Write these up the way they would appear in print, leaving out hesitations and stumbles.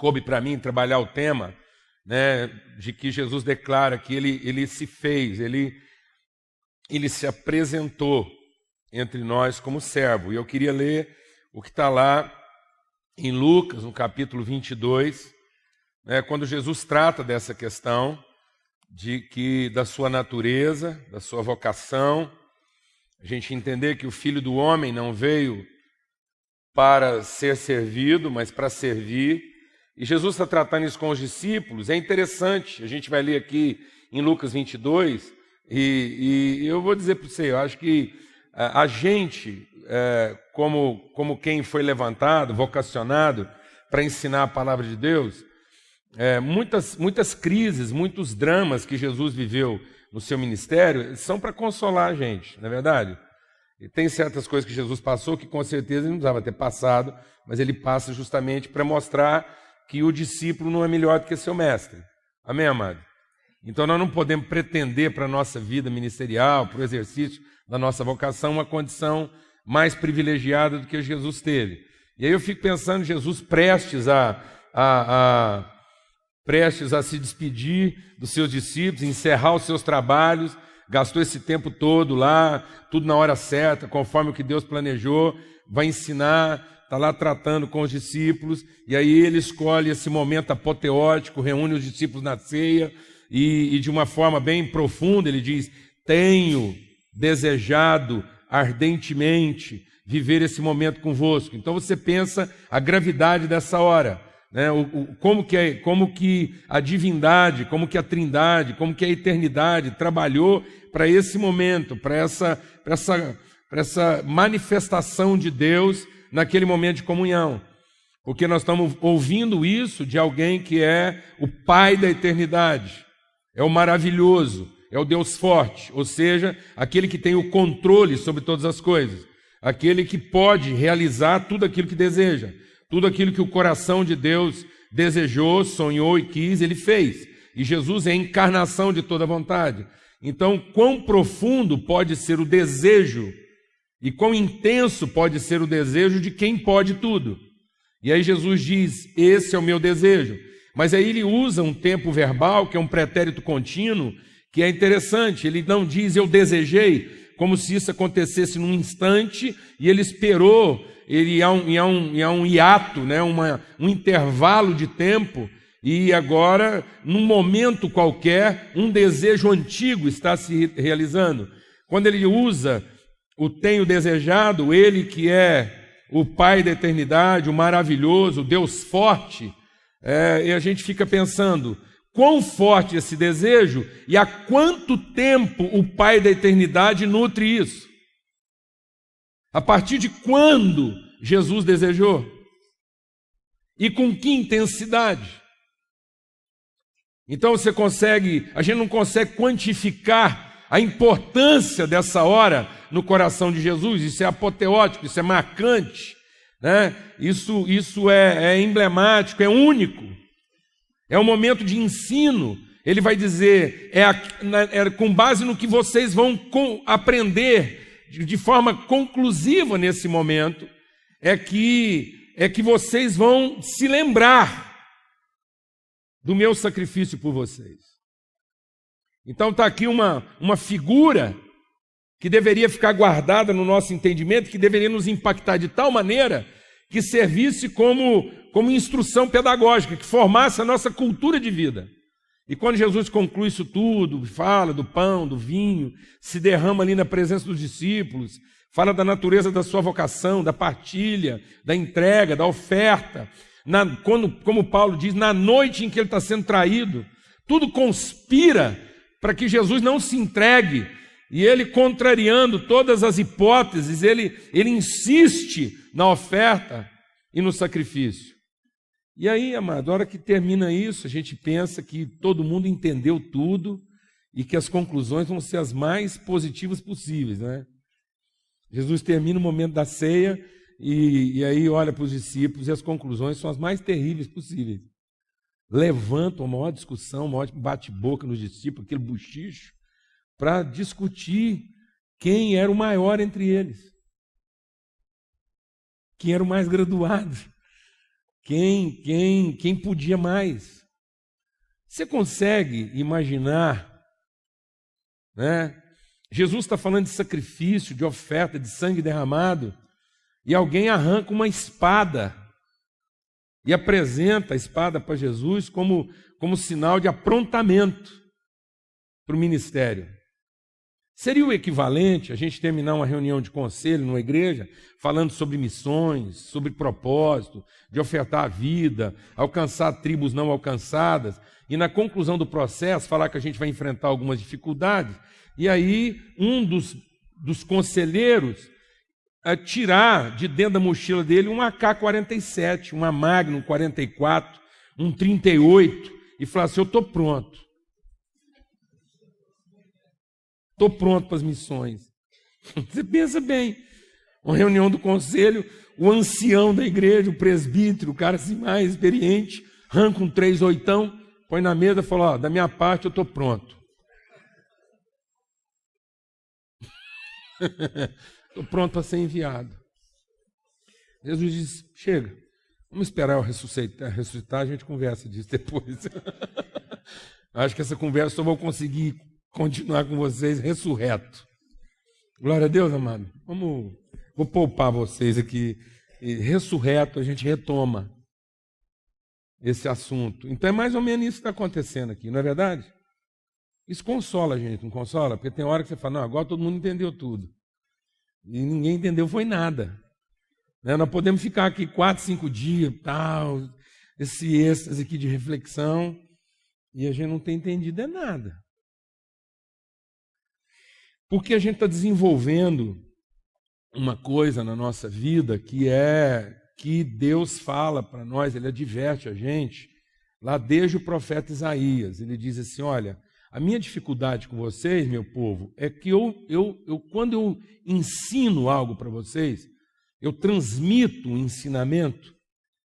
coube para mim trabalhar o tema, né, de que Jesus declara que ele se fez, ele se apresentou entre nós como servo. E eu queria ler o que está lá em Lucas, no capítulo 22, né, quando Jesus trata dessa questão da sua natureza, da sua vocação, a gente entender que o Filho do Homem não veio para ser servido, mas para servir. E Jesus está tratando isso com os discípulos. É interessante, a gente vai ler aqui em Lucas 22, e eu vou dizer para você, eu acho que a gente, como quem foi levantado, vocacionado para ensinar a palavra de Deus, muitas crises, muitos dramas que Jesus viveu no seu ministério são para consolar a gente, não é verdade? E tem certas coisas que Jesus passou que com certeza ele não precisava ter passado, mas ele passa justamente para mostrar que o discípulo não é melhor do que seu mestre. Amém, amado? Então nós não podemos pretender para a nossa vida ministerial, para o exercício da nossa vocação, uma condição mais privilegiada do que Jesus teve. E aí eu fico pensando, Jesus prestes a se despedir dos seus discípulos, encerrar os seus trabalhos, gastou esse tempo todo lá, tudo na hora certa, conforme o que Deus planejou, vai ensinar, está lá tratando com os discípulos, e aí ele escolhe esse momento apoteótico, reúne os discípulos na ceia, e de uma forma bem profunda ele diz: tenho desejado ardentemente viver esse momento convosco. Então você pensa a gravidade dessa hora, né? Como que a divindade, como que a trindade, como que a eternidade trabalhou para esse momento, para essa manifestação de Deus naquele momento de comunhão. Porque nós estamos ouvindo isso de alguém que é o Pai da eternidade, é o maravilhoso, é o Deus forte, ou seja, aquele que tem o controle sobre todas as coisas, aquele que pode realizar tudo aquilo que deseja, tudo aquilo que o coração de Deus desejou, sonhou e quis, ele fez. E Jesus é a encarnação de toda a vontade. Então, quão profundo pode ser o desejo e quão intenso pode ser o desejo de quem pode tudo. E aí Jesus diz: esse é o meu desejo. Mas aí ele usa um tempo verbal, que é um pretérito contínuo, que é interessante. Ele não diz eu desejei, como se isso acontecesse num instante, e ele esperou, há um hiato, né? um intervalo de tempo, e agora, num momento qualquer, um desejo antigo está se realizando. Quando ele usa o tenho desejado, ele que é o Pai da eternidade, o maravilhoso, o Deus forte, e a gente fica pensando, quão forte esse desejo e há quanto tempo o Pai da eternidade nutre isso? A partir de quando Jesus desejou? E com que intensidade? Então a gente não consegue quantificar a importância dessa hora no coração de Jesus. Isso é apoteótico, isso é marcante, né? Isso é emblemático, é único. É um momento de ensino. Ele vai dizer, com base no que vocês vão aprender de forma conclusiva nesse momento, é que vocês vão se lembrar do meu sacrifício por vocês. Então está aqui uma figura que deveria ficar guardada no nosso entendimento, que deveria nos impactar de tal maneira que servisse como instrução pedagógica, que formasse a nossa cultura de vida. E quando Jesus conclui isso tudo, fala do pão, do vinho, se derrama ali na presença dos discípulos, fala da natureza da sua vocação, da partilha, da entrega, da oferta, como Paulo diz, na noite em que ele está sendo traído, tudo conspira para que Jesus não se entregue, e ele, contrariando todas as hipóteses, ele insiste na oferta e no sacrifício. E aí, amado, a hora que termina isso, a gente pensa que todo mundo entendeu tudo e que as conclusões vão ser as mais positivas possíveis, né? Jesus termina o momento da ceia e aí olha para os discípulos e as conclusões são as mais terríveis possíveis. Levanta uma maior discussão, uma maior bate-boca nos discípulos, aquele bochicho, para discutir quem era o maior entre eles, quem era o mais graduado, Quem podia mais? Você consegue imaginar, né? Jesus está falando de sacrifício, de oferta, de sangue derramado, e alguém arranca uma espada e apresenta a espada para Jesus como sinal de aprontamento para o ministério. Seria o equivalente a gente terminar uma reunião de conselho numa igreja falando sobre missões, sobre propósito, de ofertar a vida, alcançar tribos não alcançadas, e na conclusão do processo falar que a gente vai enfrentar algumas dificuldades, e aí um dos conselheiros tirar de dentro da mochila dele um AK-47, uma Magnum 44, um 38, e falar assim: eu estou pronto. Estou pronto para as missões. Você pensa bem, uma reunião do conselho, o ancião da igreja, o presbítero, o cara assim mais experiente, arranca um 38, põe na mesa e fala: ó, da minha parte eu estou pronto. Estou pronto para ser enviado. Jesus diz: chega, vamos esperar eu ressuscitar, a gente conversa disso depois. Acho que essa conversa só vou conseguir continuar com vocês ressurreto. Glória a Deus, amado. Vou poupar vocês aqui. E ressurreto, a gente retoma esse assunto. Então é mais ou menos isso que está acontecendo aqui, não é verdade? Isso consola a gente, não consola? Porque tem hora que você fala: não, agora todo mundo entendeu tudo. E ninguém entendeu, foi nada. Né? Nós podemos ficar aqui 4, 5 dias, tal, esse êxtase aqui de reflexão, e a gente não tem entendido nada. Porque a gente está desenvolvendo uma coisa na nossa vida que é que Deus fala para nós, Ele adverte a gente, lá desde o profeta Isaías. Ele diz assim: olha, a minha dificuldade com vocês, meu povo, é que quando eu ensino algo para vocês, eu transmito um ensinamento,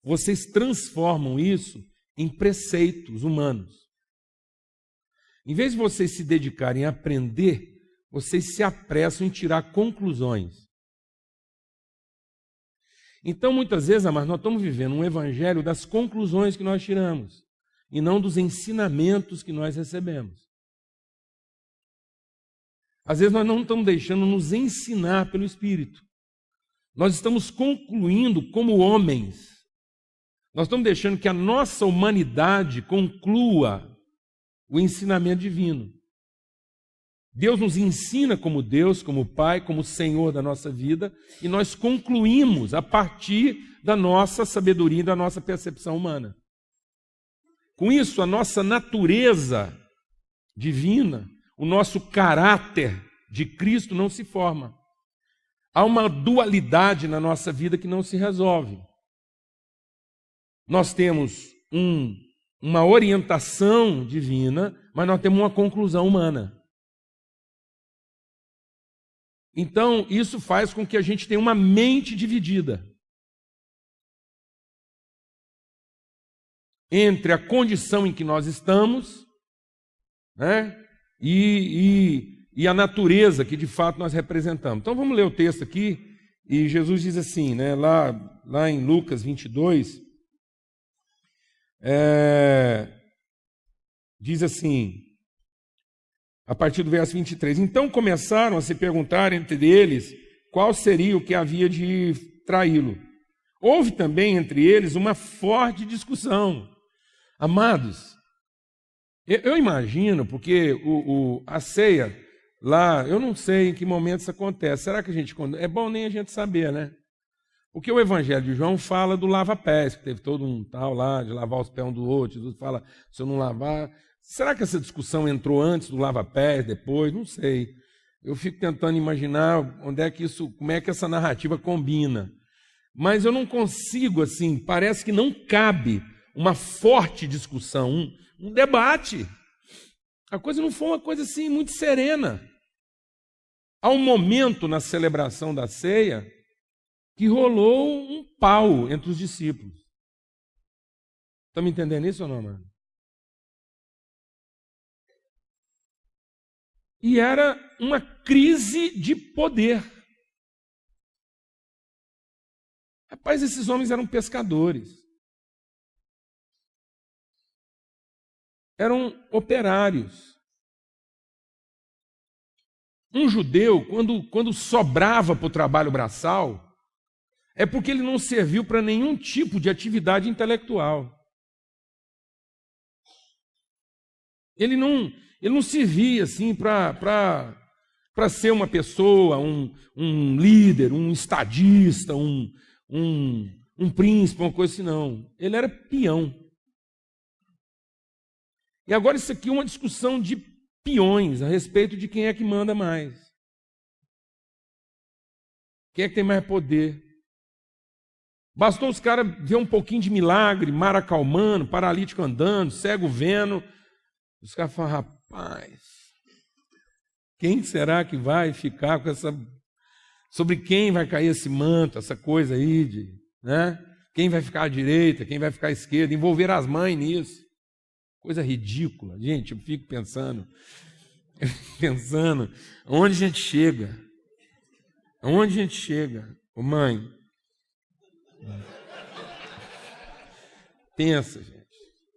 vocês transformam isso em preceitos humanos. Em vez de vocês se dedicarem a aprender, vocês se apressam em tirar conclusões. Então, muitas vezes, amados, nós estamos vivendo um evangelho das conclusões que nós tiramos, e não dos ensinamentos que nós recebemos. Às vezes nós não estamos deixando nos ensinar pelo Espírito. Nós estamos concluindo como homens. Nós estamos deixando que a nossa humanidade conclua o ensinamento divino. Deus nos ensina como Deus, como Pai, como Senhor da nossa vida, e nós concluímos a partir da nossa sabedoria e da nossa percepção humana. Com isso, a nossa natureza divina, o nosso caráter de Cristo não se forma. Há uma dualidade na nossa vida que não se resolve. Nós temos uma orientação divina, mas nós temos uma conclusão humana. Então, isso faz com que a gente tenha uma mente dividida entre a condição em que nós estamos, né, e a natureza que de fato nós representamos. Então vamos ler o texto aqui, e Jesus diz assim, né, lá em Lucas 22, diz assim, a partir do verso 23, então começaram a se perguntar entre eles qual seria o que havia de traí-lo. Houve também entre eles uma forte discussão. Amados, eu imagino, porque a ceia lá, eu não sei em que momento isso acontece. Será que a gente... É bom nem a gente saber, né? Porque o Evangelho de João fala do lava-pés, que teve todo um tal lá, de lavar os pés um do outro. Jesus fala, se eu não lavar... Será que essa discussão entrou antes do lava-pés, depois? Não sei. Eu fico tentando imaginar onde é que isso, como é que essa narrativa combina. Mas eu não consigo, assim, parece que não cabe uma forte discussão, um debate. A coisa não foi uma coisa assim muito serena. Há um momento na celebração da ceia que rolou um pau entre os discípulos. Está me entendendo isso ou não, mano? E era uma crise de poder. Rapaz, esses homens eram pescadores. eram operários. Um judeu, quando sobrava para o trabalho braçal, é porque ele não serviu para nenhum tipo de atividade intelectual. Ele não servia assim para ser uma pessoa, um líder, um estadista, um príncipe, uma coisa assim, não. Ele era peão. E agora isso aqui é uma discussão de peões a respeito de quem é que manda mais. Quem é que tem mais poder? Bastou os caras ver um pouquinho de milagre, mar acalmando, paralítico andando, cego vendo. Os caras falam, rapaz, quem será que vai ficar com essa... Sobre quem vai cair esse manto, essa coisa aí, né? Quem vai ficar à direita, quem vai ficar à esquerda, envolver as mães nisso. Coisa ridícula. Gente, eu fico pensando, onde a gente chega? Aonde a gente chega? Ô mãe, pensa, gente.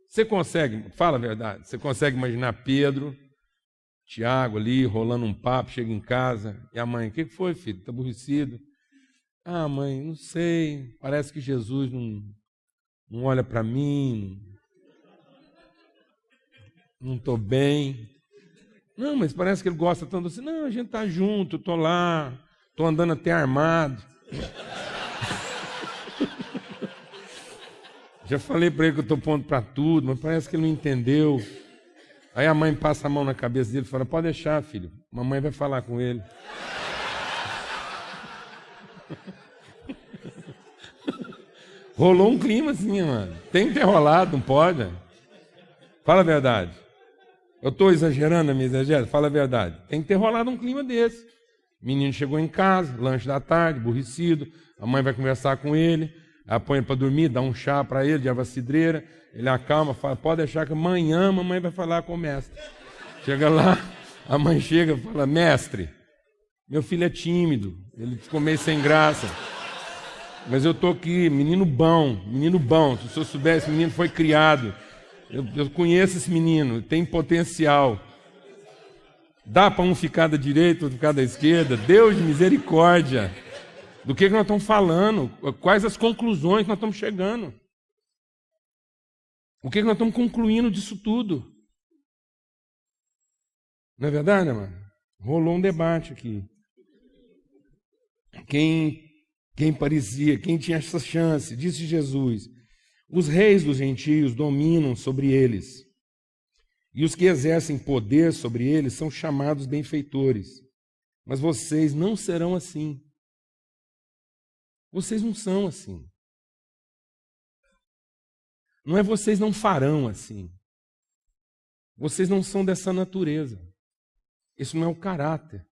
Você consegue, fala a verdade, você consegue imaginar Pedro, Tiago ali, rolando um papo, chega em casa, e a mãe, o que foi, filho? Está aborrecido? Ah, mãe, não sei, parece que Jesus não olha para mim, não estou bem. Não, mas parece que ele gosta tanto assim. Não, a gente está junto, estou lá, estou andando até armado. Já falei para ele que eu estou pondo para tudo, mas parece que ele não entendeu. Aí a mãe passa a mão na cabeça dele e fala, pode deixar, filho, mamãe vai falar com ele. Rolou um clima assim, mano. Tem que ter rolado, não pode? Fala a verdade. Eu estou exagerando a minha exagero? Fala a verdade. Tem que ter rolado um clima desse. O menino chegou em casa, lanche da tarde, aborrecido, a mãe vai conversar com ele, ela põe ele para dormir, dá um chá para ele de erva cidreira, ele acalma, fala, pode deixar que amanhã a mamãe vai falar com o mestre. Chega lá, a mãe chega e fala, mestre, meu filho é tímido, ele ficou meio sem graça, mas eu estou aqui, menino bom, se o senhor soubesse, esse menino foi criado, eu conheço esse menino, tem potencial. Dá para um ficar da direita, outro ficar da esquerda? Deus de misericórdia. Do que nós estamos falando? Quais as conclusões que nós estamos chegando? O que nós estamos concluindo disso tudo? Não é verdade, mano? Rolou um debate aqui. Quem parecia, quem tinha essa chance? Disse Jesus, os reis dos gentios dominam sobre eles, e os que exercem poder sobre eles são chamados benfeitores. Mas vocês não serão assim. Vocês não são assim. Não é vocês não farão assim. Vocês não são dessa natureza. Isso não é o caráter.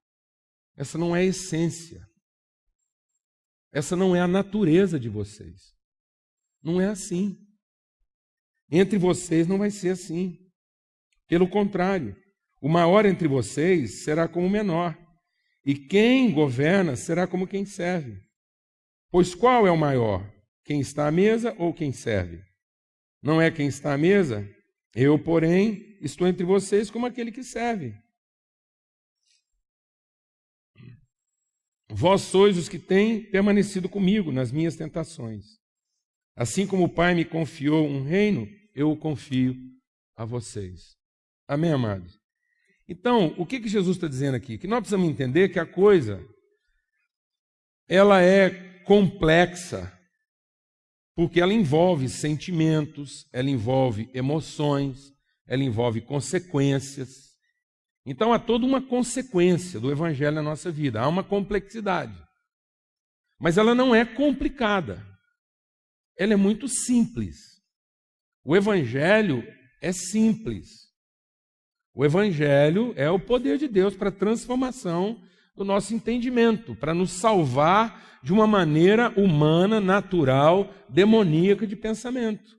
Essa não é a essência. Essa não é a natureza de vocês. Não é assim. Entre vocês não vai ser assim. Pelo contrário, o maior entre vocês será como o menor, e quem governa será como quem serve. Pois qual é o maior? Quem está à mesa ou quem serve? Não é quem está à mesa? Eu, porém, estou entre vocês como aquele que serve. Vós sois os que têm permanecido comigo nas minhas tentações. Assim como o Pai me confiou um reino, eu o confio a vocês. Amém, amados? Então, o que Jesus está dizendo aqui? Que nós precisamos entender que a coisa, ela é complexa, porque ela envolve sentimentos, ela envolve emoções, ela envolve consequências. Então, há toda uma consequência do Evangelho na nossa vida, há uma complexidade. Mas ela não é complicada, ela é muito simples. O Evangelho é simples. O Evangelho é o poder de Deus para a transformação do nosso entendimento, para nos salvar de uma maneira humana, natural, demoníaca de pensamento.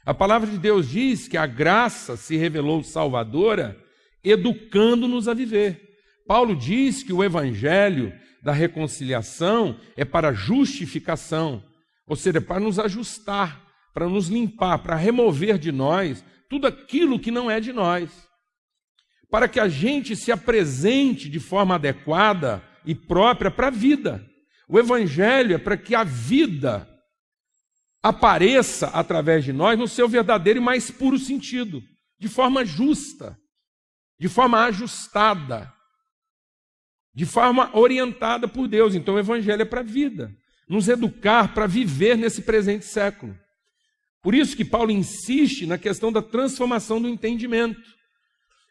A palavra de Deus diz que a graça se revelou salvadora, educando-nos a viver. Paulo diz que o Evangelho da reconciliação é para justificação, ou seja, para nos ajustar, para nos limpar, para remover de nós tudo aquilo que não é de nós, para que a gente se apresente de forma adequada e própria para a vida. O Evangelho é para que a vida apareça através de nós no seu verdadeiro e mais puro sentido, de forma justa, de forma ajustada, de forma orientada por Deus. Então o Evangelho é para a vida, nos educar para viver nesse presente século. Por isso que Paulo insiste na questão da transformação do entendimento.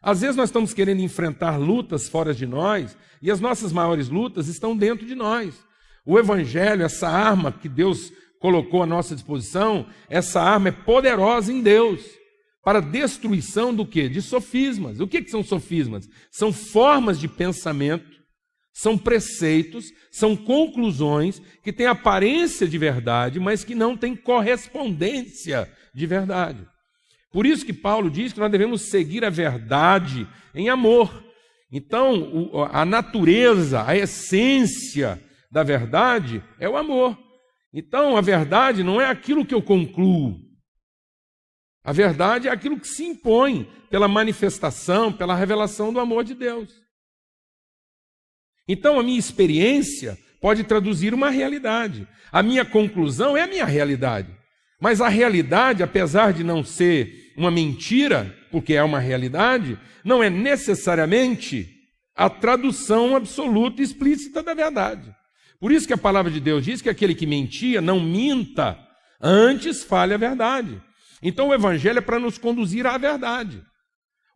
Às vezes nós estamos querendo enfrentar lutas fora de nós, e as nossas maiores lutas estão dentro de nós. O Evangelho, essa arma que Deus colocou à nossa disposição, essa arma é poderosa em Deus, para destruição do quê? De sofismas. O que são sofismas? São formas de pensamento, são preceitos, são conclusões que têm aparência de verdade, mas que não têm correspondência de verdade. Por isso que Paulo diz que nós devemos seguir a verdade em amor. Então, a natureza, a essência da verdade é o amor. Então, a verdade não é aquilo que eu concluo. A verdade é aquilo que se impõe pela manifestação, pela revelação do amor de Deus. Então, a minha experiência pode traduzir uma realidade. A minha conclusão é a minha realidade. Mas a realidade, apesar de não ser uma mentira, porque é uma realidade, não é necessariamente a tradução absoluta e explícita da verdade. Por isso que a palavra de Deus diz que aquele que mentia, não minta, antes fale a verdade. Então o Evangelho é para nos conduzir à verdade.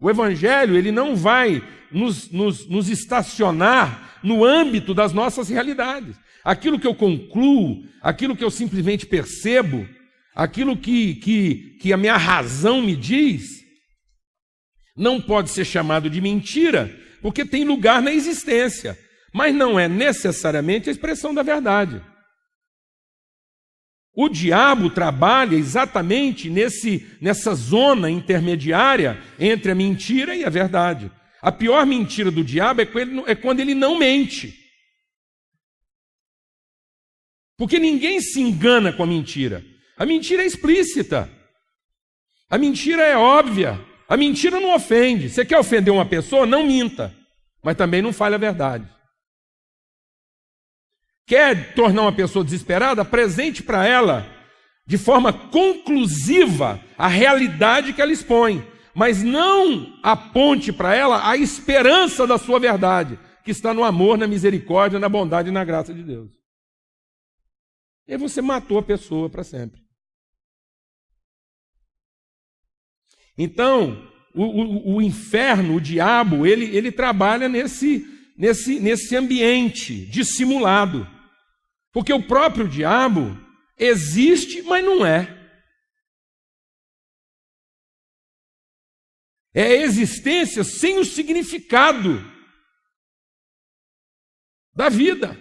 O Evangelho, ele não vai nos estacionar no âmbito das nossas realidades. Aquilo que eu concluo, aquilo que eu simplesmente percebo, aquilo que a minha razão me diz, não pode ser chamado de mentira, porque tem lugar na existência, mas não é necessariamente a expressão da verdade. O diabo trabalha exatamente nessa zona intermediária entre a mentira e a verdade. A pior mentira do diabo é quando ele não mente. Porque ninguém se engana com a mentira. A mentira é explícita. A mentira é óbvia. A mentira não ofende. Você quer ofender uma pessoa? Não minta. Mas também não fale a verdade. Quer tornar uma pessoa desesperada? Apresente para ela, de forma conclusiva, a realidade que ela expõe. Mas não aponte para ela a esperança da sua verdade, que está no amor, na misericórdia, na bondade e na graça de Deus. E aí você matou a pessoa para sempre. Então, o inferno, o diabo, ele trabalha nesse ambiente dissimulado. Porque o próprio diabo existe, mas não é. É a existência sem o significado da vida.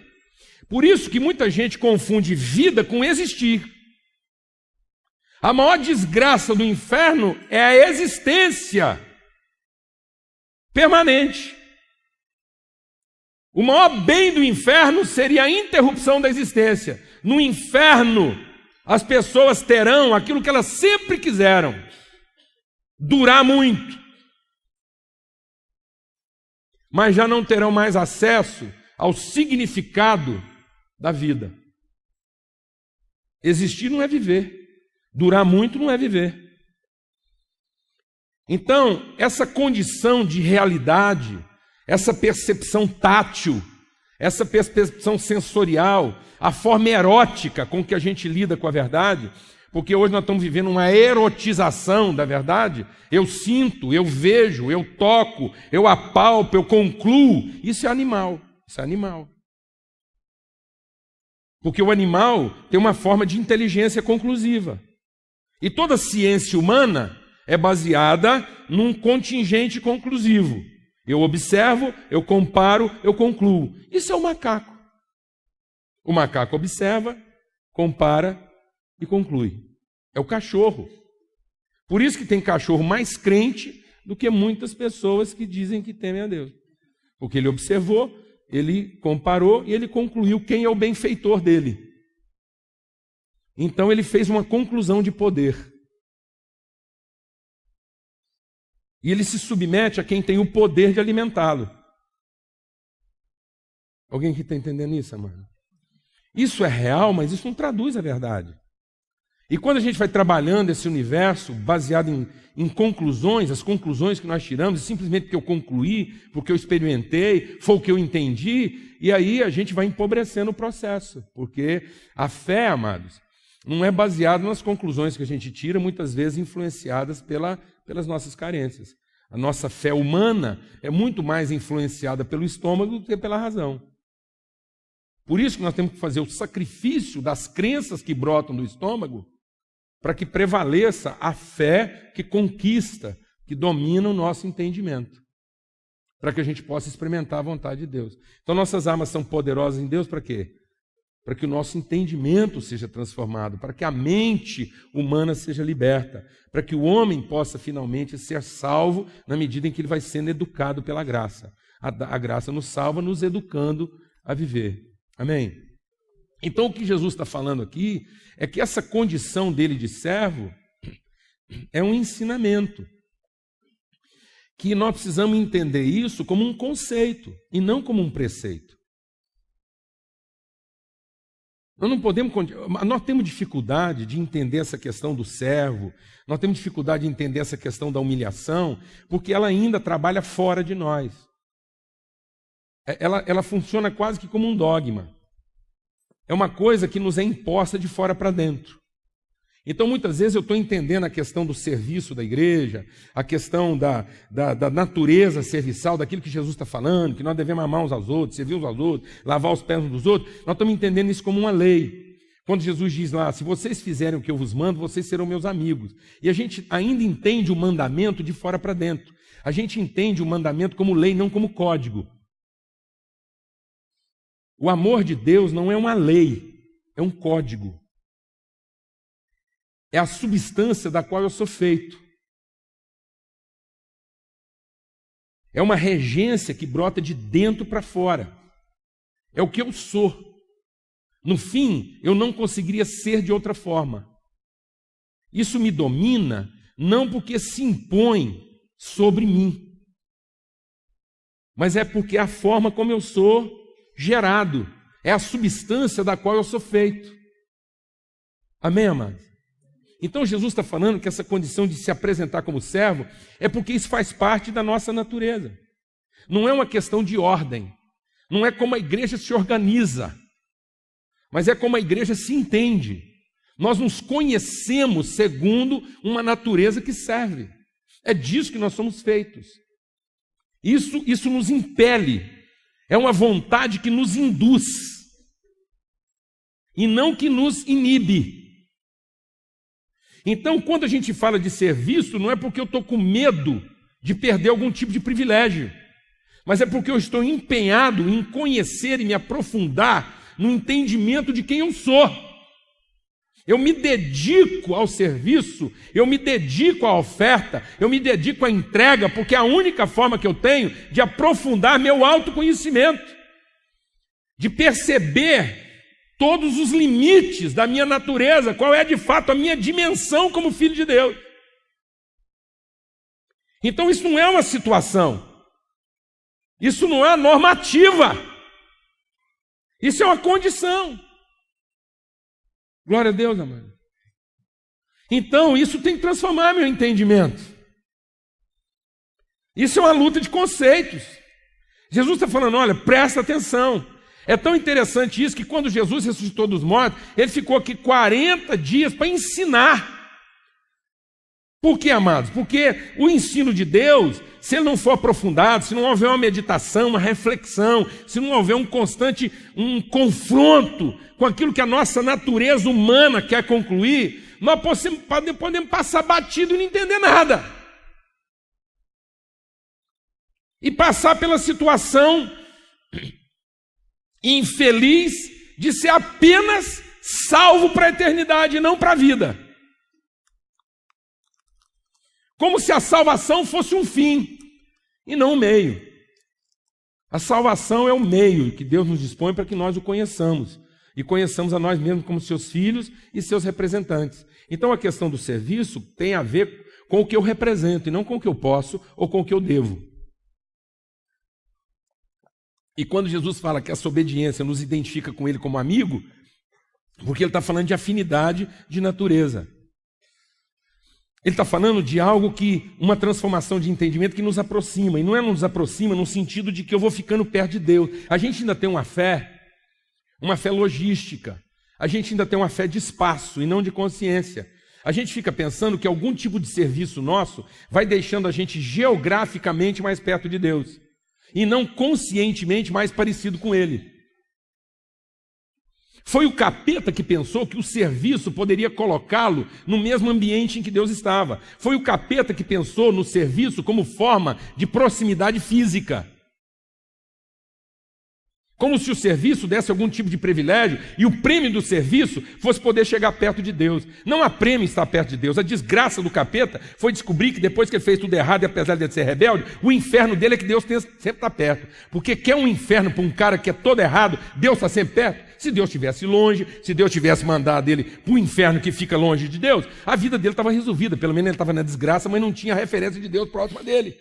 Por isso que muita gente confunde vida com existir. A maior desgraça do inferno é a existência permanente. O maior bem do inferno seria a interrupção da existência. No inferno, as pessoas terão aquilo que elas sempre quiseram: durar muito. Mas já não terão mais acesso ao significado da vida. Existir não é viver. Durar muito não é viver. Então, essa condição de realidade, essa percepção tátil, essa percepção sensorial, a forma erótica com que a gente lida com a verdade, porque hoje nós estamos vivendo uma erotização da verdade. Eu sinto, eu vejo, eu toco, eu apalpo, eu concluo. Isso é animal, isso é animal. Porque o animal tem uma forma de inteligência conclusiva. E toda ciência humana é baseada num contingente conclusivo. Eu observo, eu comparo, eu concluo. Isso é o macaco. O macaco observa, compara e conclui. É o cachorro. Por isso que tem cachorro mais crente do que muitas pessoas que dizem que temem a Deus. Porque ele observou, ele comparou e ele concluiu quem é o benfeitor dele. Então ele fez uma conclusão de poder. E ele se submete a quem tem o poder de alimentá-lo. Alguém que está entendendo isso, amado? Isso é real, mas isso não traduz a verdade. E quando a gente vai trabalhando esse universo baseado em conclusões, as conclusões que nós tiramos, simplesmente porque eu concluí, porque eu experimentei, foi o que eu entendi, e aí a gente vai empobrecendo o processo, porque a fé, amados, não é baseada nas conclusões que a gente tira, muitas vezes influenciadas pelas nossas carências. A nossa fé humana é muito mais influenciada pelo estômago do que pela razão. Por isso que nós temos que fazer o sacrifício das crenças que brotam do estômago, para que prevaleça a fé que conquista, que domina o nosso entendimento, para que a gente possa experimentar a vontade de Deus. Então nossas armas são poderosas em Deus para quê? Para que o nosso entendimento seja transformado, para que a mente humana seja liberta, para que o homem possa finalmente ser salvo na medida em que ele vai sendo educado pela graça. A graça nos salva, nos educando a viver. Amém? Então o que Jesus está falando aqui é que essa condição dele de servo é um ensinamento, que nós precisamos entender isso como um conceito e não como um preceito. Nós não podemos, nós temos dificuldade de entender essa questão do servo, nós temos dificuldade de entender essa questão da humilhação, porque ela ainda trabalha fora de nós. Ela funciona quase que como um dogma. É uma coisa que nos é imposta de fora para dentro. Então, muitas vezes eu estou entendendo a questão do serviço da igreja, a questão da natureza serviçal, daquilo que Jesus está falando, que nós devemos amar uns aos outros, servir uns aos outros, lavar os pés uns dos outros. Nós estamos entendendo isso como uma lei. Quando Jesus diz lá, se vocês fizerem o que eu vos mando, vocês serão meus amigos. E a gente ainda entende o mandamento de fora para dentro. A gente entende o mandamento como lei, não como código. O amor de Deus não é uma lei, é um código. É a substância da qual eu sou feito. É uma regência que brota de dentro para fora. É o que eu sou. No fim, eu não conseguiria ser de outra forma. Isso me domina não porque se impõe sobre mim, mas é porque é a forma como eu sou gerado, é a substância da qual eu sou feito. Amém, amados? Então Jesus está falando que essa condição de se apresentar como servo é porque isso faz parte da nossa natureza. Não é uma questão de ordem, não é como a igreja se organiza, mas é como a igreja se entende. Nós nos conhecemos segundo uma natureza que serve. É disso que nós somos feitos. Isso nos impele. É uma vontade que nos induz e não que nos inibe. Então, quando a gente fala de serviço, não é porque eu estou com medo de perder algum tipo de privilégio, mas é porque eu estou empenhado em conhecer e me aprofundar no entendimento de quem eu sou. Eu me dedico ao serviço, eu me dedico à oferta, eu me dedico à entrega, porque é a única forma que eu tenho de aprofundar meu autoconhecimento, de perceber todos os limites da minha natureza, qual é de fato a minha dimensão como filho de Deus. Então isso não é uma situação, isso não é normativa, isso é uma condição. Glória a Deus, amado. Então, isso tem que transformar meu entendimento. Isso é uma luta de conceitos. Jesus está falando, olha, presta atenção. É tão interessante isso que quando Jesus ressuscitou dos mortos, ele ficou aqui 40 dias para ensinar. Por quê, amados? Porque o ensino de Deus, se ele não for aprofundado, se não houver uma meditação, uma reflexão, se não houver um constante confronto com aquilo que a nossa natureza humana quer concluir, nós podemos passar batido e não entender nada. E passar pela situação infeliz de ser apenas salvo para a eternidade e não para a vida. Como se a salvação fosse um fim e não um meio. A salvação é o meio que Deus nos dispõe para que nós o conheçamos. E conheçamos a nós mesmos como seus filhos e seus representantes. Então a questão do serviço tem a ver com o que eu represento e não com o que eu posso ou com o que eu devo. E quando Jesus fala que essa obediência nos identifica com ele como amigo, porque ele está falando de afinidade de natureza. Ele está falando de algo que, uma transformação de entendimento que nos aproxima, e não é nos aproxima no sentido de que eu vou ficando perto de Deus. A gente ainda tem uma fé logística, a gente ainda tem uma fé de espaço e não de consciência. A gente fica pensando que algum tipo de serviço nosso vai deixando a gente geograficamente mais perto de Deus, e não conscientemente mais parecido com Ele. Foi o capeta que pensou que o serviço poderia colocá-lo no mesmo ambiente em que Deus estava. Foi o capeta que pensou no serviço como forma de proximidade física. Como se o serviço desse algum tipo de privilégio e o prêmio do serviço fosse poder chegar perto de Deus. Não há prêmio em estar perto de Deus. A desgraça do capeta foi descobrir que depois que ele fez tudo errado e apesar de ele ser rebelde, o inferno dele é que Deus sempre está perto. Porque quer um inferno para um cara que é todo errado, Deus está sempre perto? Se Deus estivesse longe, se Deus tivesse mandado ele para o inferno que fica longe de Deus, a vida dele estava resolvida. Pelo menos ele estava na desgraça, mas não tinha referência de Deus próxima dele.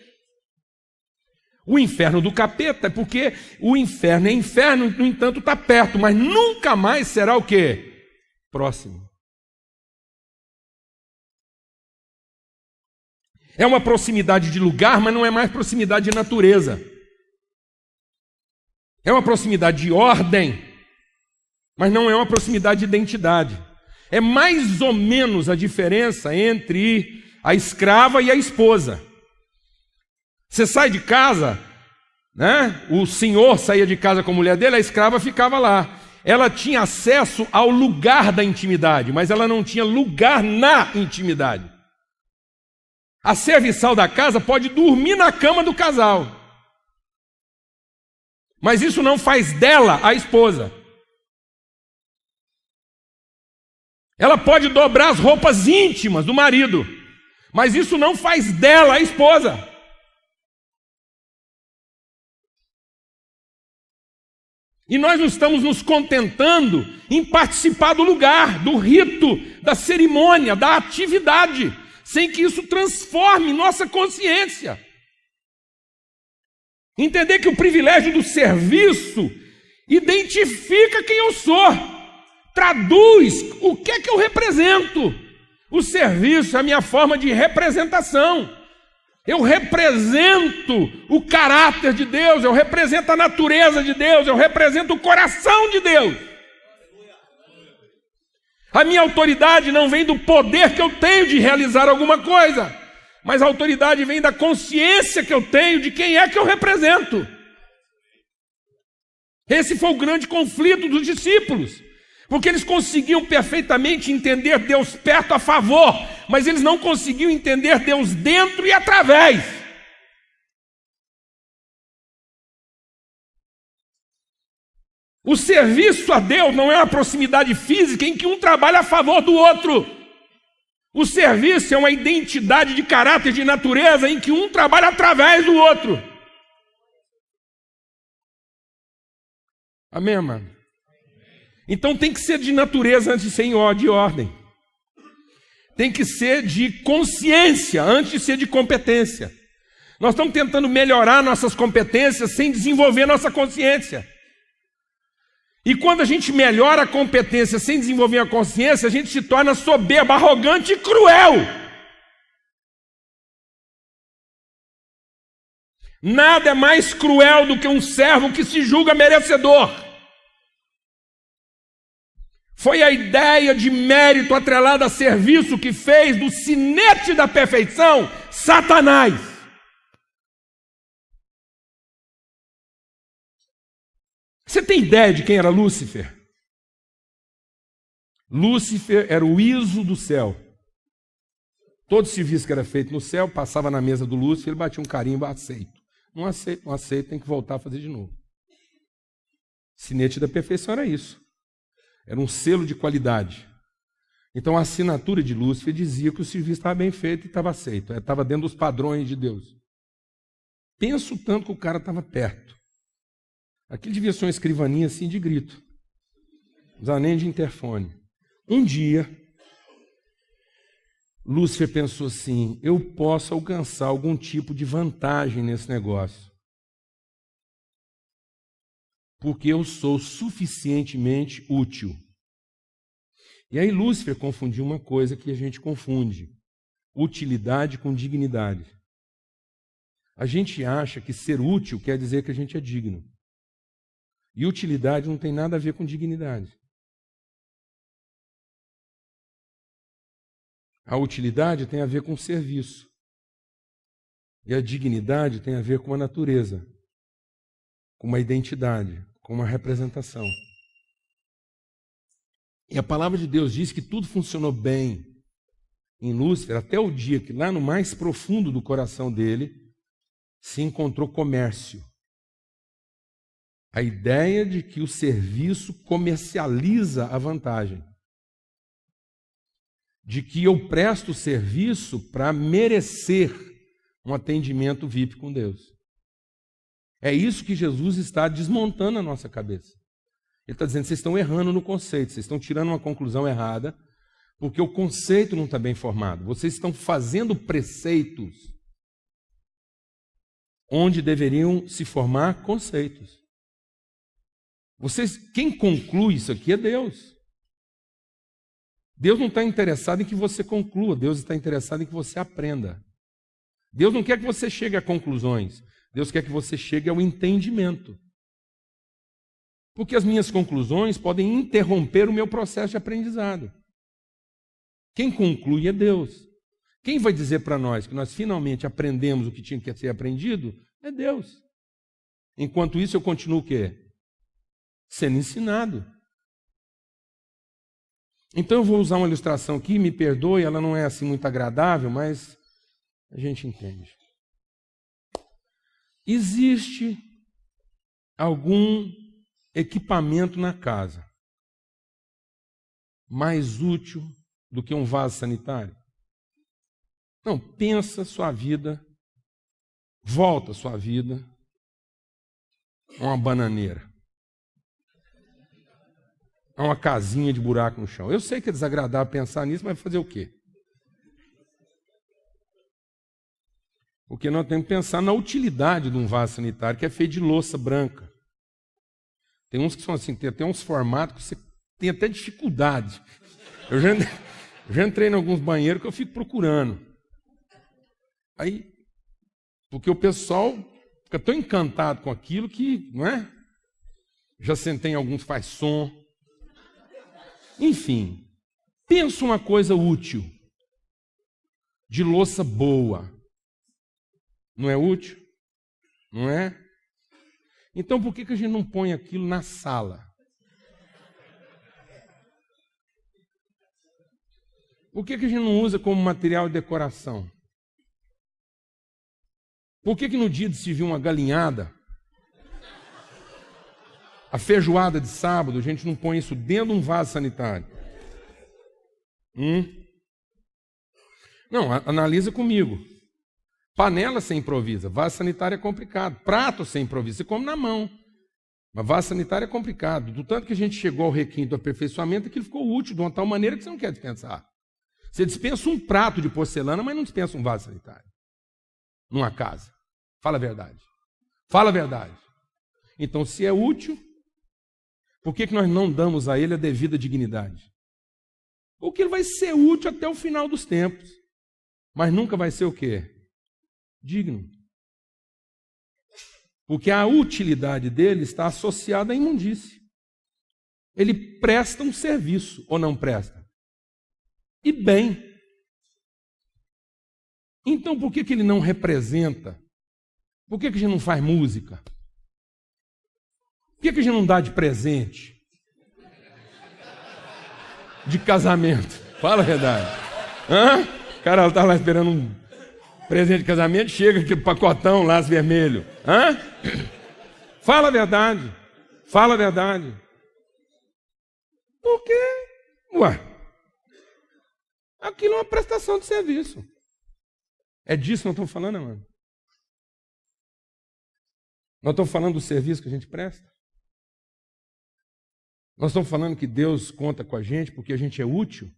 O inferno do capeta é porque o inferno é inferno, no entanto está perto, mas nunca mais será o quê? Próximo. É uma proximidade de lugar, mas não é mais proximidade de natureza. É uma proximidade de ordem, mas não é uma proximidade de identidade. É mais ou menos a diferença entre a escrava e a esposa. Você sai de casa, né? O senhor saía de casa com a mulher dele, a escrava ficava lá. Ela tinha acesso ao lugar da intimidade, mas ela não tinha lugar na intimidade. A serviçal da casa pode dormir na cama do casal, mas isso não faz dela a esposa. Ela pode dobrar as roupas íntimas do marido, mas isso não faz dela a esposa. E nós não estamos nos contentando em participar do lugar, do rito, da cerimônia, da atividade, sem que isso transforme nossa consciência. Entender que o privilégio do serviço identifica quem eu sou, traduz o que é que eu represento. O serviço é a minha forma de representação. Eu represento o caráter de Deus, eu represento a natureza de Deus, eu represento o coração de Deus. A minha autoridade não vem do poder que eu tenho de realizar alguma coisa, mas a autoridade vem da consciência que eu tenho de quem é que eu represento. Esse foi o grande conflito dos discípulos, porque eles conseguiam perfeitamente entender Deus perto a favor, mas eles não conseguiam entender Deus dentro e através. O serviço a Deus não é uma proximidade física em que um trabalha a favor do outro. O serviço é uma identidade de caráter, de natureza, em que um trabalha através do outro. Amém, mano? Então tem que ser de natureza antes de ser de ordem. Tem que ser de consciência antes de ser de competência. Nós estamos tentando melhorar nossas competências sem desenvolver nossa consciência. E quando a gente melhora a competência sem desenvolver a consciência, a gente se torna soberbo, arrogante e cruel. Nada é mais cruel do que um servo que se julga merecedor. Foi a ideia de mérito atrelada a serviço que fez do sinete da perfeição Satanás. Você tem ideia de quem era Lúcifer? Lúcifer era o ISO do céu. Todo serviço que era feito no céu passava na mesa do Lúcifer, ele batia um carimbo, aceito. Não aceito, não aceito, tem que voltar a fazer de novo. Sinete da perfeição era isso. Era um selo de qualidade. Então a assinatura de Lúcifer dizia que o serviço estava bem feito e estava aceito. Estava dentro dos padrões de Deus. Penso tanto que o cara estava perto. Aquilo devia ser uma escrivaninha assim de grito. Não precisava nem de interfone. Um dia, Lúcifer pensou assim: eu posso alcançar algum tipo de vantagem nesse negócio, porque eu sou suficientemente útil. E aí Lúcifer confundiu uma coisa que a gente confunde: utilidade com dignidade. A gente acha que ser útil quer dizer que a gente é digno. E utilidade não tem nada a ver com dignidade. A utilidade tem a ver com serviço. E a dignidade tem a ver com a natureza, com uma identidade, com uma representação. E a palavra de Deus diz que tudo funcionou bem em Lúcifer até o dia que lá no mais profundo do coração dele se encontrou comércio. A ideia de que o serviço comercializa a vantagem. De que eu presto serviço para merecer um atendimento VIP com Deus. É isso que Jesus está desmontando na nossa cabeça. Ele está dizendo: vocês estão errando no conceito, vocês estão tirando uma conclusão errada, porque o conceito não está bem formado. Vocês estão fazendo preceitos onde deveriam se formar conceitos. Quem conclui isso aqui é Deus. Deus não está interessado em que você conclua, Deus está interessado em que você aprenda. Deus não quer que você chegue a conclusões, Deus quer que você chegue ao entendimento. Porque as minhas conclusões podem interromper o meu processo de aprendizado. Quem conclui é Deus. Quem vai dizer para nós que nós finalmente aprendemos o que tinha que ser aprendido é Deus. Enquanto isso, eu continuo o quê? Sendo ensinado. Então eu vou usar uma ilustração aqui, me perdoe, ela não é assim muito agradável, mas a gente entende. Existe algum equipamento na casa mais útil do que um vaso sanitário? Não, pensa sua vida, volta sua vida a uma bananeira. A uma casinha de buraco no chão. Eu sei que é desagradável pensar nisso, mas fazer o quê? Porque nós temos que pensar na utilidade de um vaso sanitário que é feito de louça branca. Tem uns que são assim, tem até uns formatos que você tem até dificuldade. Eu já entrei em alguns banheiros que eu fico procurando. Aí, porque o pessoal fica tão encantado com aquilo que, não é? Já sentei em alguns que faz som. Enfim, pensa uma coisa útil, de louça boa. Não é útil? Não é? Então por que a gente não põe aquilo na sala? Por que a gente não usa como material de decoração? Por que no dia de se vir uma galinhada, a feijoada de sábado, a gente não põe isso dentro de um vaso sanitário? Não, analisa comigo. Panela você improvisa, vaso sanitário é complicado. Prato você improvisa, você come na mão. Mas vaso sanitário é complicado. Do tanto que a gente chegou ao requinte do aperfeiçoamento, aquilo ficou útil de uma tal maneira que você não quer dispensar. Você dispensa um prato de porcelana, mas não dispensa um vaso sanitário. Numa casa. Fala a verdade. Fala a verdade. Então, se é útil, por que nós não damos a ele a devida dignidade? Porque ele vai ser útil até o final dos tempos. Mas nunca vai ser o quê? Digno. Porque a utilidade dele está associada à imundície. Ele presta um serviço ou não presta? E bem. Então por que ele não representa? Por que a gente não faz música? Por que a gente não dá de presente? De casamento? Fala a verdade. O cara estava lá esperando um presente de casamento, chega aquele pacotão lá, vermelho. Fala a verdade. Fala a verdade. Por quê? Aquilo é uma prestação de serviço. É disso que nós estamos falando, mano? Nós estamos falando do serviço que a gente presta? Nós estamos falando que Deus conta com a gente porque a gente é útil?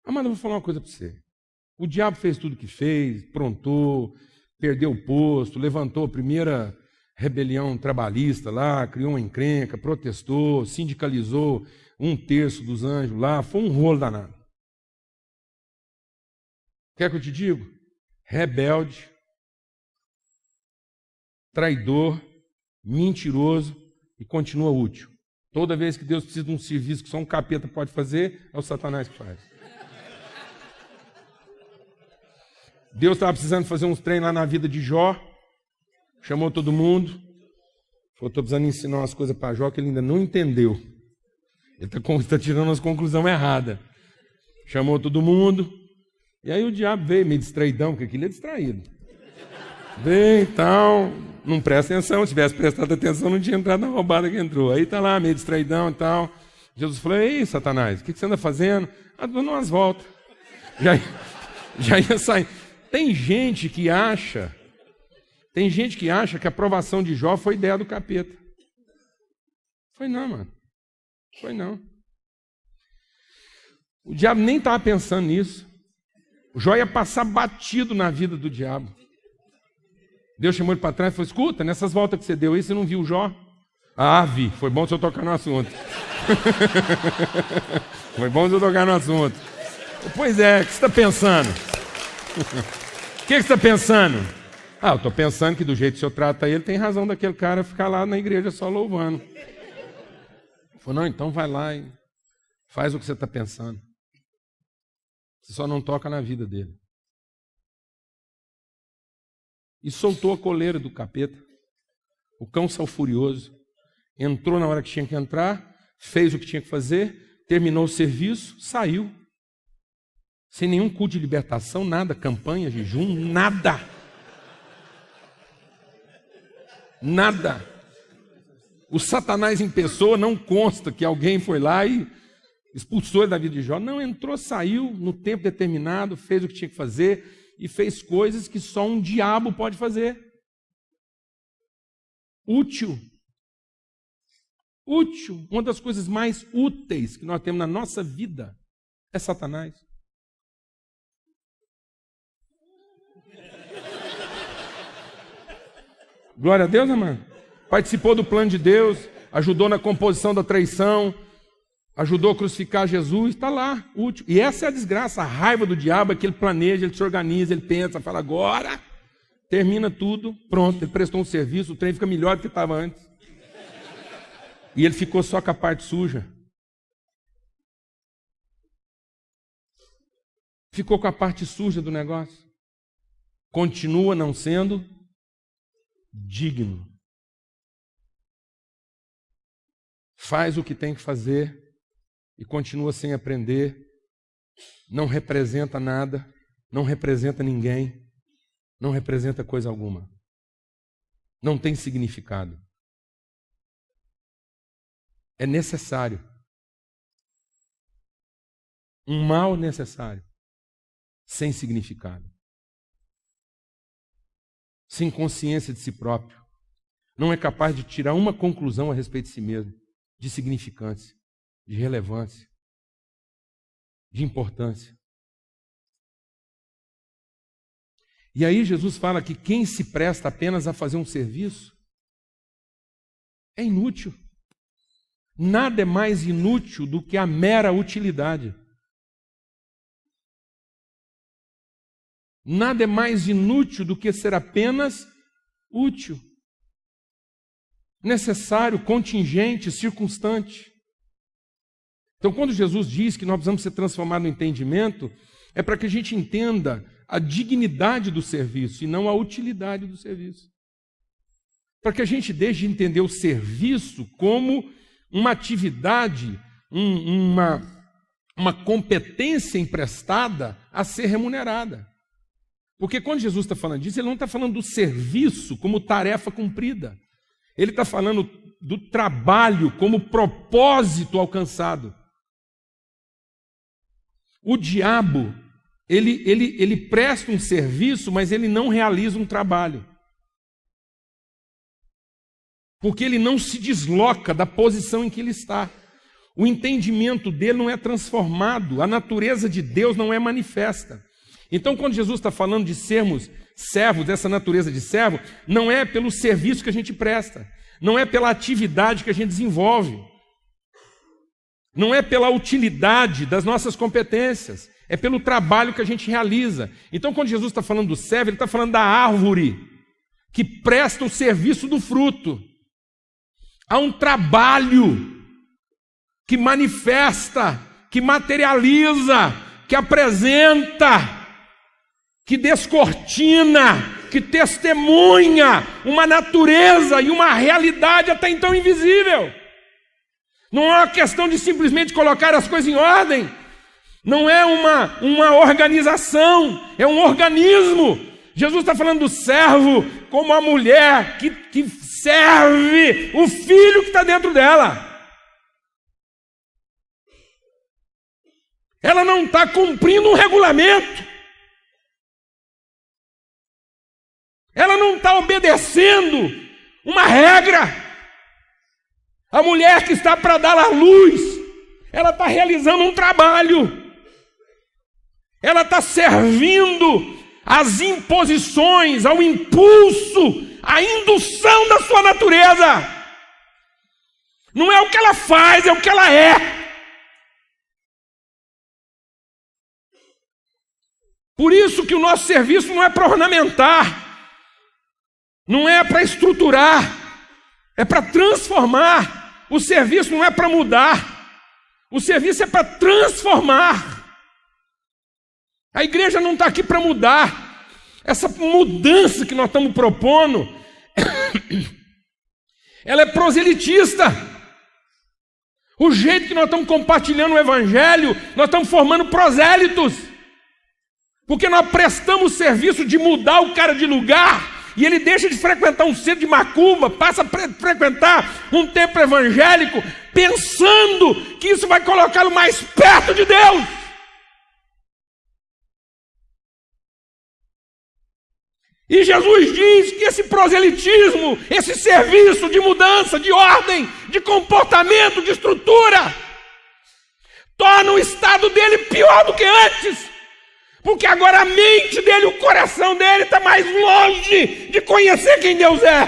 Amado, eu vou falar uma coisa para você. O diabo fez tudo o que fez, prontou, perdeu o posto, levantou a primeira rebelião trabalhista lá, criou uma encrenca, protestou, sindicalizou 1/3 dos anjos lá, foi um rolo danado. Quer que eu te diga? Rebelde, traidor, mentiroso e continua útil. Toda vez que Deus precisa de um serviço que só um capeta pode fazer, é o Satanás que faz. Deus estava precisando fazer uns treinos lá na vida de Jó, chamou todo mundo, falou, estou precisando ensinar umas coisas para Jó que ele ainda não entendeu. Ele está tirando as conclusões erradas. Chamou todo mundo, e aí o diabo veio meio distraidão, porque aquilo é distraído. Veio e tal, não presta atenção, se tivesse prestado atenção não tinha entrado na roubada que entrou. Aí está lá, meio distraidão e tal. Jesus falou, ei, Satanás, o que você anda fazendo? Dando umas voltas. Já ia sair. Tem gente que acha que a aprovação de Jó foi ideia do capeta. Foi não, mano. Foi não. O diabo nem estava pensando nisso. O Jó ia passar batido na vida do diabo. Deus chamou ele para trás e falou, escuta, nessas voltas que você deu aí, você não viu o Jó? Ah, vi. Foi bom se eu tocar no assunto. Foi bom se eu tocar no assunto. Pois é, o que você está pensando? O que você está pensando? Eu estou pensando que do jeito que o senhor trata ele, tem razão daquele cara ficar lá na igreja só louvando. Ele falou, não, então vai lá e faz o que você está pensando. Você só não toca na vida dele. E soltou a coleira do capeta. O cão saiu furioso. Entrou na hora que tinha que entrar, fez o que tinha que fazer, terminou o serviço, saiu. Sem nenhum culto de libertação, nada, campanha, jejum, nada. Nada. O Satanás em pessoa não consta que alguém foi lá e expulsou ele da vida de Jó. Não, entrou, saiu no tempo determinado, fez o que tinha que fazer e fez coisas que só um diabo pode fazer. Útil. Útil. Uma das coisas mais úteis que nós temos na nossa vida é Satanás. Glória a Deus, amado. Participou do plano de Deus, ajudou na composição da traição, ajudou a crucificar Jesus, está lá, útil. E essa é a desgraça, a raiva do diabo é que ele planeja, ele se organiza, ele pensa, fala agora, termina tudo, pronto, ele prestou um serviço, o trem fica melhor do que estava antes. E ele ficou só com a parte suja. Ficou com a parte suja do negócio. Continua não sendo digno. Faz o que tem que fazer e continua sem aprender. Não representa nada, não representa ninguém, não representa coisa alguma. Não tem significado. É necessário. Um mal necessário, sem significado. Sem consciência de si próprio, não é capaz de tirar uma conclusão a respeito de si mesmo, de significância, de relevância, de importância. E aí Jesus fala que quem se presta apenas a fazer um serviço é inútil. Nada é mais inútil do que a mera utilidade. Nada é mais inútil do que ser apenas útil, necessário, contingente, circunstante. Então, quando Jesus diz que nós precisamos ser transformados no entendimento, é para que a gente entenda a dignidade do serviço e não a utilidade do serviço. Para que a gente deixe de entender o serviço como uma atividade, uma competência emprestada a ser remunerada. Porque quando Jesus está falando disso, ele não está falando do serviço como tarefa cumprida. Ele está falando do trabalho como propósito alcançado. O diabo, ele presta um serviço, mas ele não realiza um trabalho. Porque ele não se desloca da posição em que ele está. O entendimento dele não é transformado, a natureza de Deus não é manifesta. Então, quando Jesus está falando de sermos servos, dessa natureza de servo, não é pelo serviço que a gente presta, não é pela atividade que a gente desenvolve, não é pela utilidade das nossas competências, é pelo trabalho que a gente realiza. Então, quando Jesus está falando do servo, ele está falando da árvore que presta o serviço do fruto. Há um trabalho que manifesta, que materializa, que apresenta, que descortina, que testemunha uma natureza e uma realidade até então invisível. Não é uma questão de simplesmente colocar as coisas em ordem, não é uma organização, é um organismo. Jesus está falando do servo como a mulher que serve o filho que está dentro dela. Ela não está cumprindo um regulamento. Ela não está obedecendo uma regra. A mulher que está para dar à luz, ela está realizando um trabalho. Ela está servindo às imposições, ao impulso, à indução da sua natureza. Não é o que ela faz, é o que ela é. Por isso que o nosso serviço não é para ornamentar, não é para estruturar, é para transformar. O serviço não é para mudar, o serviço é para transformar. A igreja não está aqui para mudar. Essa mudança que nós estamos propondo, ela é proselitista. O jeito que nós estamos compartilhando o evangelho, nós estamos formando prosélitos. Porque nós prestamos serviço de mudar o cara de lugar, e ele deixa de frequentar um centro de macumba, passa a frequentar um templo evangélico, pensando que isso vai colocá-lo mais perto de Deus. E Jesus diz que esse proselitismo, esse serviço de mudança, de ordem, de comportamento, de estrutura, torna o estado dele pior do que antes. Porque agora a mente dele, o coração dele está mais longe de conhecer quem Deus é.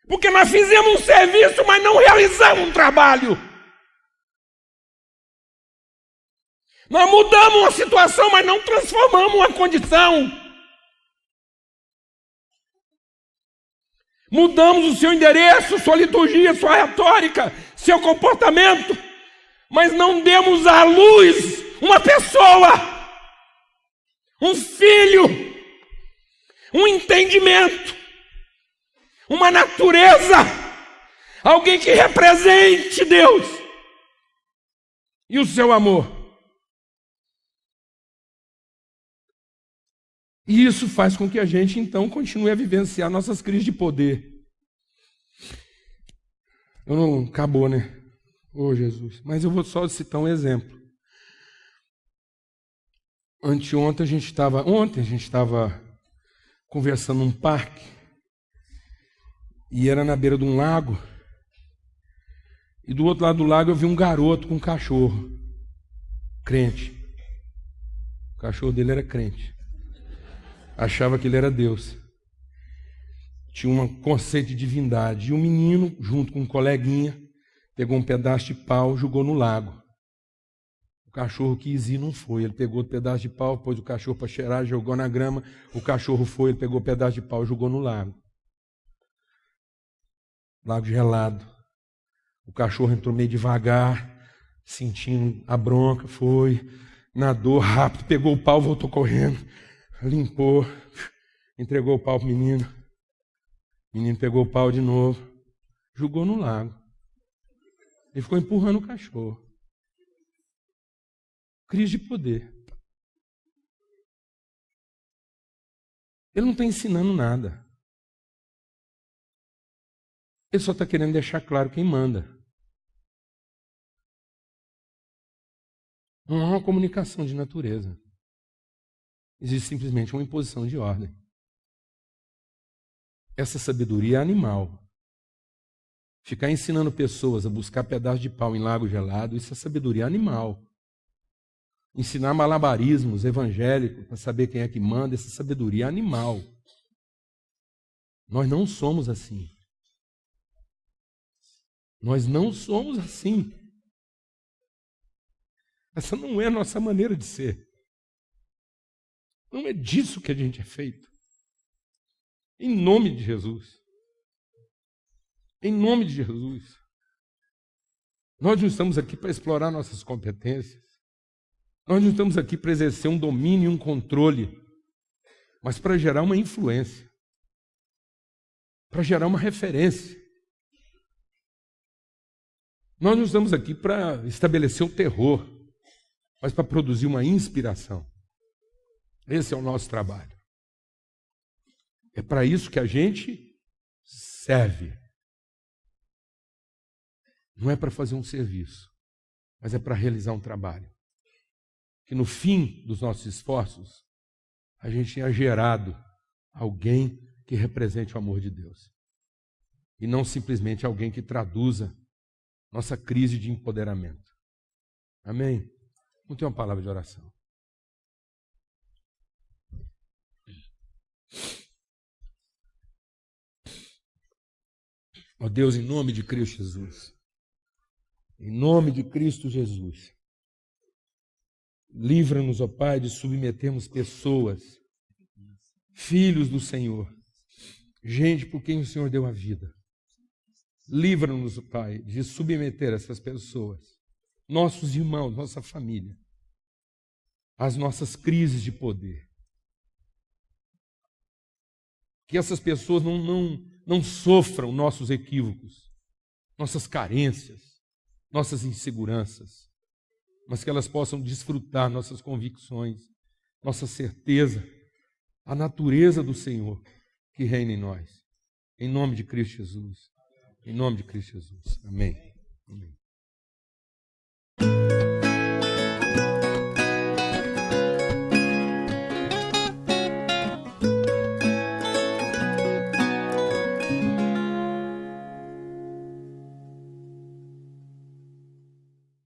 Porque nós fizemos um serviço, mas não realizamos um trabalho. Nós mudamos uma situação, mas não transformamos uma condição. Mudamos o seu endereço, sua liturgia, sua retórica, seu comportamento, mas não demos à luz uma pessoa, um filho, um entendimento, uma natureza, alguém que represente Deus e o seu amor. E isso faz com que a gente, então, continue a vivenciar nossas crises de poder. Acabou, né? Ô, Jesus. Mas eu vou só citar um exemplo. Ontem a gente estava conversando num parque, e era na beira de um lago, e do outro lado do lago eu vi um garoto com um cachorro, crente. O cachorro dele era crente, achava que ele era Deus, tinha um conceito de divindade, e o menino, junto com um coleguinha, pegou um pedaço de pau, jogou no lago. O cachorro quis ir, não foi. Ele pegou o pedaço de pau, pôs o cachorro para cheirar, jogou na grama. O cachorro foi, ele pegou o pedaço de pau, jogou no lago. Lago gelado. O cachorro entrou meio devagar, sentindo a bronca, foi, nadou rápido, pegou o pau, voltou correndo, limpou, entregou o pau para o menino. O menino pegou o pau de novo, jogou no lago. Ele ficou empurrando o cachorro. Crise de poder. Ele não está ensinando nada. Ele só está querendo deixar claro quem manda. Não há uma comunicação de natureza. Existe simplesmente uma imposição de ordem. Essa sabedoria é animal. Ficar ensinando pessoas a buscar pedaço de pau em lago gelado, isso é sabedoria animal. Ensinar malabarismos evangélicos para saber quem é que manda, isso é sabedoria animal. Nós não somos assim. Nós não somos assim. Essa não é a nossa maneira de ser. Não é disso que a gente é feito. Em nome de Jesus. Em nome de Jesus. Nós não estamos aqui para explorar nossas competências. Nós não estamos aqui para exercer um domínio e um controle, mas para gerar uma influência, para gerar uma referência. Nós não estamos aqui para estabelecer o terror, mas para produzir uma inspiração. Esse é o nosso trabalho. É para isso que a gente serve. Não é para fazer um serviço, mas é para realizar um trabalho. Que no fim dos nossos esforços, a gente tenha gerado alguém que represente o amor de Deus. E não simplesmente alguém que traduza nossa crise de empoderamento. Amém? Vamos ter uma palavra de oração. Ó Deus, em nome de Cristo Jesus. Em nome de Cristo Jesus. Livra-nos, ó Pai, de submetermos pessoas, filhos do Senhor, gente por quem o Senhor deu a vida. Livra-nos, ó Pai, de submeter essas pessoas, nossos irmãos, nossa família, às nossas crises de poder. Que essas pessoas não sofram nossos equívocos, nossas carências, nossas inseguranças, mas que elas possam desfrutar nossas convicções, nossa certeza, a natureza do Senhor que reina em nós. Em nome de Cristo Jesus. Em nome de Cristo Jesus. Amém.